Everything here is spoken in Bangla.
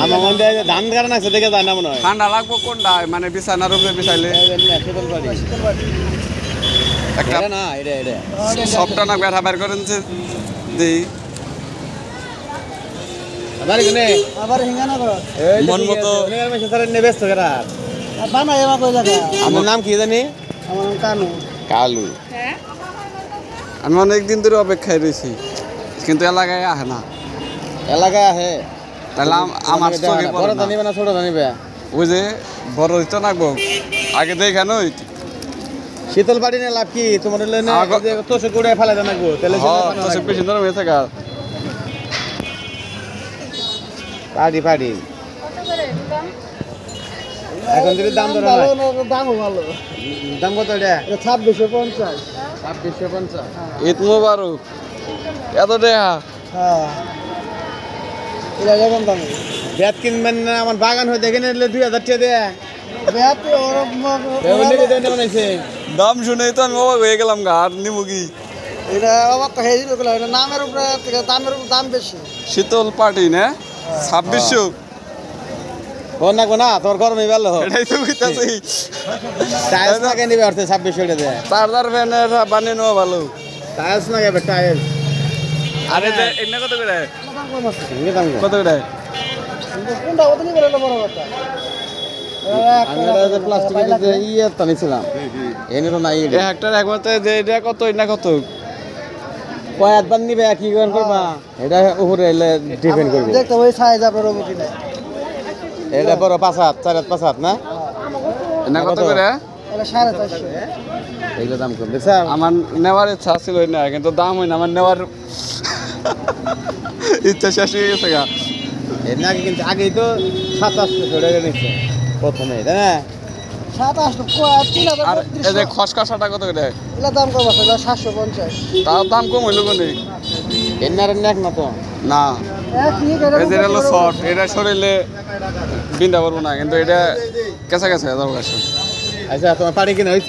আমার মনে হয় ধান কারণ আছে দেখে যায় না মনে হয়। ঠান্ডা লাগবো কোনটা মানে বিছানার উপরে বিছাইলে একটা না এটা সবটা না ব্যথা বের করেন যে দেই আবার এখানে আবার হিঙ্গানা করো মন মতো ব্যস্ত করা। বানাই এমা কই জায়গা আমার নাম কি জানি? আমার নাম কানু। কালু। আমি অনেকদিন ধরে অপেক্ষায় রয়েছি কিন্তু এলাকায় আহে না। এলাকায় আহে তাহলে আমার চোখে বড় পড়ে না। জানিবে না ছোট জানিবে? ওই যে বড় হইতে নাকবো আগে দেখে নই শীতল পাটি নিয়ে লাভ কি তোমার তোষে করে ফেলে দেন নাকবো তাহলে তো বেশি ধরে হয়ে থাকা পাটি পাটি এখন যদি দাম ধরে ভালো না দামও ভালো দাম কত এটা? 2650 2650। ঈদ মোবারক এত দেয়া হ্যাঁ এটা এরকম দামে ব্যাট কিনবেন না আমার বাগান হয়ে দেখে নিলে 2000 টাকা দেয় বেহাতে ওরম বানাইছে দাম শুনেই তো আমি অবাক হয়ে গেলাম গা আর নিবো কি এটা অবাক তো হয়ে দিল এটা নামের উপরে থেকে দামের উপর দাম বেশি শীতল পার্টি না 2600 কোন না কোনা তোর গরমই ভালো এটাই তো কইতাছি টাইলস না কেন দিবে অর্থে 2600 টাকা দেয় চার্জার ফ্যান বানিয়ে নেওয়া ভালো টাইলস না কেবে টাইলস আরে এনে কত করে দাম কম আছে কি দাম কত করে কোনটা ওতনি করে বড় কথা আমি এটা প্লাস্টিকের যে ইয়ে টানিছিলাম এনে তো নাই এক হেক্টর একমাত্র যে এটা কত না কত কয়েকবার নিবে কি কোন করবা এটা উপরে এলে ডিপেন্ড করবে দেখতে ওই সাইজ আপনার ওই কিনা এটা বড় 5 হাত 4 হাত 5 হাত না এনে কত করে এটা 450 এইগুলো দাম কম দেখছ আমার নেওয়ার ইচ্ছা ছিল না কিন্তু দাম হয় না আমার নেওয়ার ইচ্ছা শেষ হয়ে গেছে গা এর আগে কিন্তু আগেই তো 2700 টাকা নিচ্ছে প্রথমে তাই না 27 কো 3000 আর এই যে খসখসাটা কত করে এলা দাম কম আছে 750 তার দাম কম হইলো কোনে এনার নেক না তো না ঠিক এই যে হলো শর্ট এটা শরীরে বিন্দা পারবো না কিন্তু এটা কেঁচা কেঁচা যাবো আচ্ছা তোমার পাড়ি কিনা হয়েছে